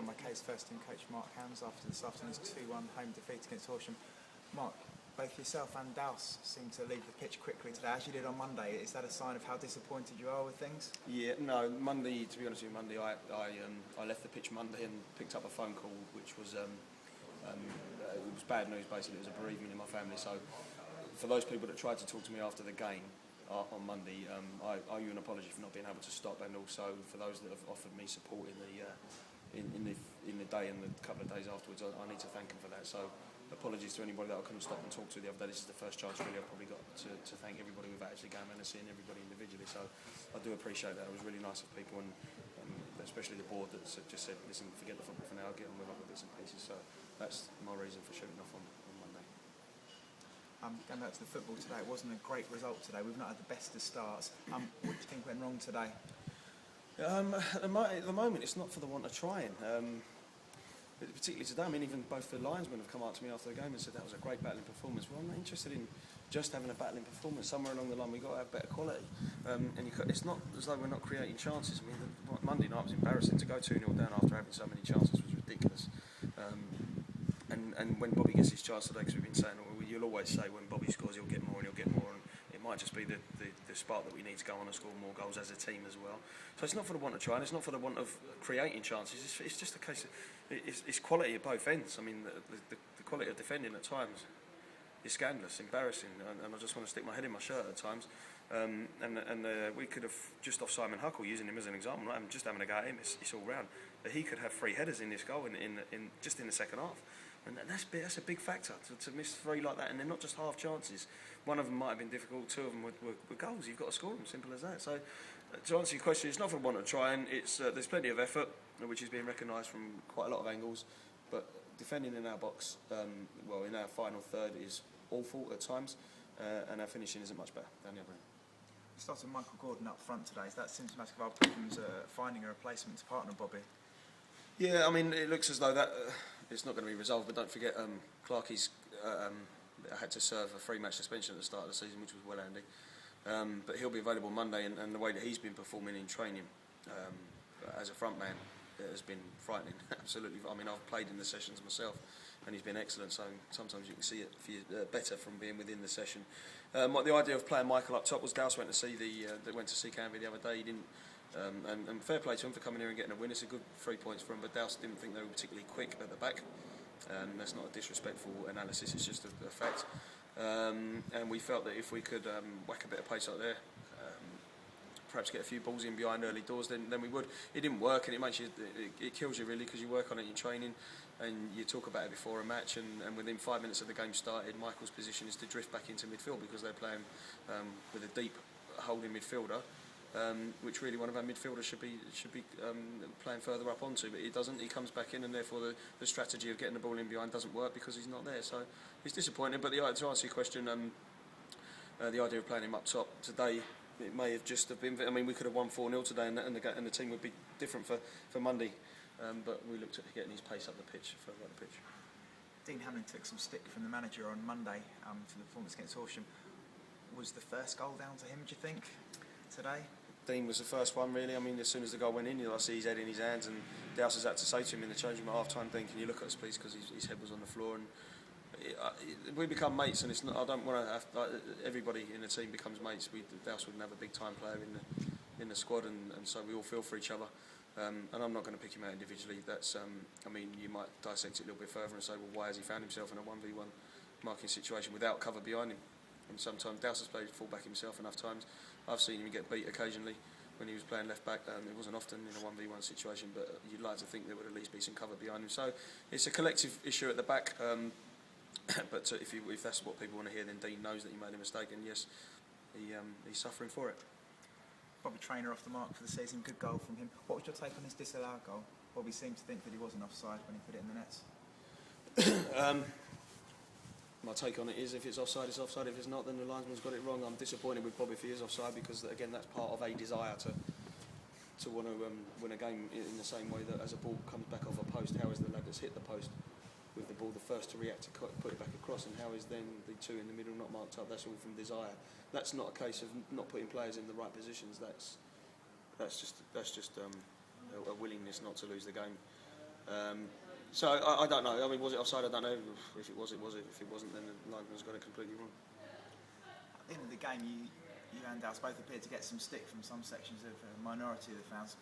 joined by K's first team coach Mark Hams after this afternoon's 2-1 home defeat against Horsham. Mark, both yourself and Douse seem to leave the pitch quickly today, as you did on Monday. Is that a sign of how disappointed you are with things? Yeah, no, Monday, to be honest with you, Monday I left the pitch Monday and picked up a phone call which was it was bad news. Basically, it was a bereavement in my family. So for those people that tried to talk to me after the game on Monday, I owe you an apology for not being able to stop, and also for those that have offered me support in the day and the couple of days afterwards. I need to thank them for that. So apologies to anybody that I couldn't stop and talk to the other day. This is the first chance really I've probably got to thank everybody without actually going around and seeing everybody individually. So I do appreciate that. It was really nice of people, and especially the board that just said, listen, forget the football for now, get on with other bits and pieces. So that's my reason for shooting off on Monday. Going back to the football today, it wasn't a great result today. We've not had the best of starts. What do you think went wrong today? At the moment, it's not for the want of trying. Particularly today, I mean, even both the linesmen have come up to me after the game and said that was a great battling performance. Well, I'm not interested in just having a battling performance. Somewhere along the line, we've got to have better quality. It's not as though we're not creating chances. I mean, Monday night was embarrassing. To go 2-0 down after having so many chances was ridiculous. And when Bobby gets his chance today, because we've been saying, well, you'll always say when Bobby scores, he'll get more and he'll get more. And it might just be the spark that we need to go on and score more goals as a team as well. So it's not for the want of trying, it's not for the want of creating chances. It's just a case of it's quality at both ends. I mean, the quality of defending at times is scandalous, embarrassing, and I just want to stick my head in my shirt at times. We could have, just off Simon Huckle, using him as an example, not just having a go at him, it's all round. But he could have 3 headers in this goal in just in the second half. And that's a big factor, to miss 3 like that, and they're not just half chances. One of them might have been difficult, 2 of them were goals. You've got to score them, simple as that. So to answer your question, it's not for the want of trying. There's plenty of effort, which is being recognised from quite a lot of angles, but defending in our box, in our final third, is awful at times, and our finishing isn't much better down the other end. You started Michael Gordon up front today. Is that symptomatic of our problems finding a replacement to partner Bobby? Yeah, I mean, it looks as though that it's not going to be resolved, but don't forget Clarkey's had to serve a 3-match suspension at the start of the season, which was well handy. But he'll be available Monday, and the way that he's been performing in training as a front man has been frightening. Absolutely. I mean, I've played in the sessions myself, and he's been excellent. So sometimes you can see it better from being within the session. The idea of playing Michael up top was Douse went to see Canvey the other day. He didn't. And fair play to him for coming here and getting a win. It's a good 3 points for him, but Douse didn't think they were particularly quick at the back. That's not a disrespectful analysis, it's just a fact. And we felt that if we could whack a bit of pace up there, perhaps get a few balls in behind early doors, then we would. It didn't work, and it kills you really, because you work on it in training and you talk about it before a match, and within 5 minutes of the game started, Michael's position is to drift back into midfield because they're playing with a deep holding midfielder. Which really one of our midfielders should be playing further up onto, but he doesn't. He comes back in, and therefore the strategy of getting the ball in behind doesn't work because he's not there. So he's disappointed. But to answer your question, the idea of playing him up top today, it may have just have been. I mean, we could have won 4-0 today, and the team would be different for Monday. But we looked at getting his pace up the pitch, further up the pitch. Dean Hamlin took some stick from the manager on Monday for the performance against Horsham. Was the first goal down to him, do you think, today? Dean was the first one, really. I mean, as soon as the goal went in, I see his head in his hands, and Douse has had to say to him in the change room at half-time, Dean, can you look at us, please, because his head was on the floor. And we become mates, and it's not. I don't want to have everybody in the team becomes mates. Douse wouldn't have a big-time player in the squad, and so we all feel for each other. And I'm not going to pick him out individually. That's, I mean, you might dissect it a little bit further and say, well, why has he found himself in a 1v1 marking situation without cover behind him? And sometimes Douse has played full-back himself enough times. I've seen him get beat occasionally when he was playing left-back. It wasn't often in a 1v1 situation, but you'd like to think there would at least be some cover behind him. So it's a collective issue at the back. But if that's what people want to hear, then Dean knows that he made a mistake, and yes, he's suffering for it. Bobby Traynor off the mark for the season, good goal from him. What was your take on his disallowed goal? Bobby seemed to think that he wasn't offside when he put it in the nets. My take on it is, if it's offside, it's offside. If it's not, then the linesman's got it wrong. I'm disappointed with Bobby if he is offside, because again, that's part of a desire to want to win a game in the same way that as a ball comes back off a post, how is the lad that's hit the post with the ball the first to react to put it back across, and how is then the two in the middle not marked up? That's all from desire. That's not a case of not putting players in the right positions. That's just a willingness not to lose the game. So I don't know. I mean, was it offside? I don't know. If it was, it was it. If it wasn't, then the linesman's got it completely wrong. At the end of the game, you and Dallas both appeared to get some stick from some sections of a minority of the fans.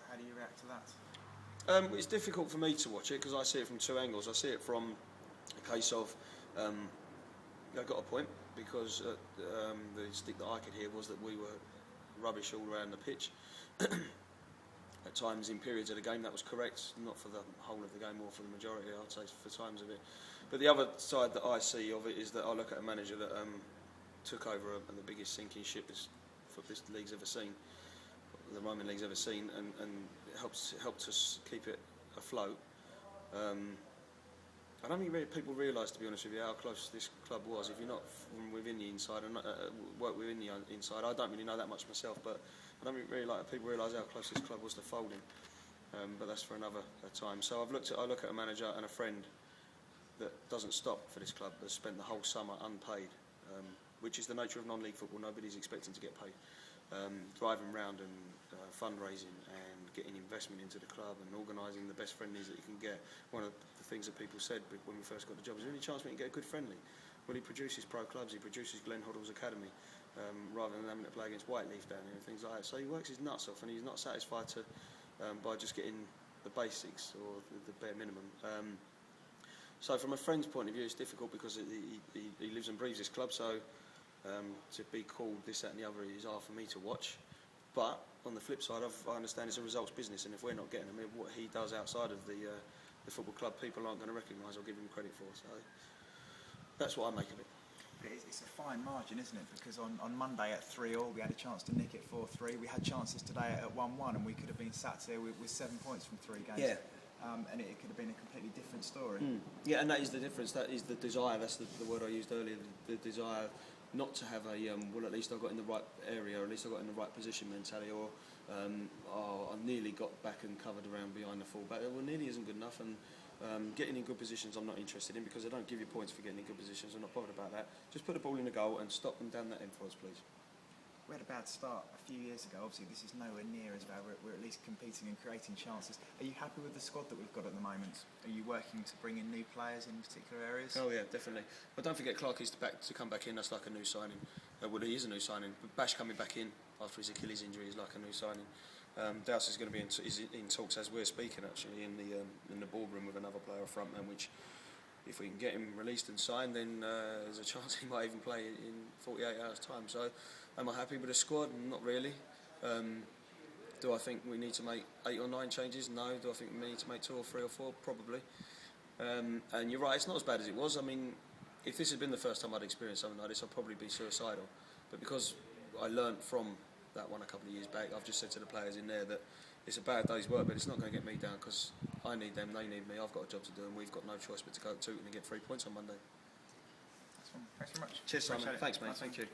How do you react to that? It's difficult for me to watch it because I see it from two angles. I see it from a case of I got a point because the stick that I could hear was that we were rubbish all around the pitch. At times, in periods of the game, that was correct. Not for the whole of the game or for the majority, I'd say for times of it. But the other side that I see of it is that I look at a manager that took over the biggest sinking ship this league's ever seen, the Roman league's ever seen, and it helped us keep it afloat. I don't think people realise, to be honest with you, how close this club was. If you're not from within the inside and work within the inside, I don't really know that much myself, but I don't really like people realise how close this club was to folding. But that's for another time. So I look at a manager and a friend that doesn't stop for this club, that's spent the whole summer unpaid, which is the nature of non-league football. Nobody's expecting to get paid. Driving round and fundraising and getting investment into the club and organising the best friendlies that you can get. One of the things that people said when we first got the job is, any chance we can get a good friendly? Well, he produces pro clubs, he produces Glenn Hoddle's Academy, rather than having to play against Whiteleaf down here and things like that. So he works his nuts off, and he's not satisfied by just getting the basics or the bare minimum. So from a friend's point of view, it's difficult because he lives and breathes this club, so to be called this, that and the other is hard for me to watch. But on the flip side, I understand it's a results business, and if we're not getting him, what he does outside of the football club, people aren't going to recognise or give him credit for. So that's what I make of it. It's a fine margin, isn't it? Because on Monday at 3-3, we had a chance to nick it 4-3. We had chances today at 1-1, and we could have been sat here with 7 points from 3 games. Yeah. And it could have been a completely different story. Yeah, and that is the difference. That is the desire. That's the word I used earlier. The desire not to have a well, at least I got in the right area, or at least I got in the right position mentality, or I nearly got back and covered around behind the fullback. Well, nearly isn't good enough, and getting in good positions I'm not interested in, because they don't give you points for getting in good positions. I'm not bothered about that. Just put the ball in the goal and stop them down that end for us, please. We had a bad start a few years ago. Obviously, this is nowhere near as bad. We're at least competing and creating chances. Are you happy with the squad that we've got at the moment? Are you working to bring in new players in particular areas? Oh yeah, definitely. But don't forget, Clarkie's to come back in. That's like a new signing. Well, he is a new signing. But Bash coming back in after his Achilles injury is like a new signing. Douse is going to be in talks as we're speaking, actually, in the boardroom with another player, a frontman, which, if we can get him released and signed, then there's a chance he might even play in 48 hours' time. So, am I happy with the squad? Not really. Do I think we need to make 8 or 9 changes? No. Do I think we need to make 2 or 3 or 4? Probably. And you're right, it's not as bad as it was. I mean, if this had been the first time I'd experienced something like this, I'd probably be suicidal. But because I learnt from that one a couple of years back, I've just said to the players in there that it's a bad day's work, but it's not going to get me down, because I need them, they need me, I've got a job to do, and we've got no choice but to go to it and get 3 points on Monday. Thanks very much. Cheers, Simon. Thanks, mate. Thank you.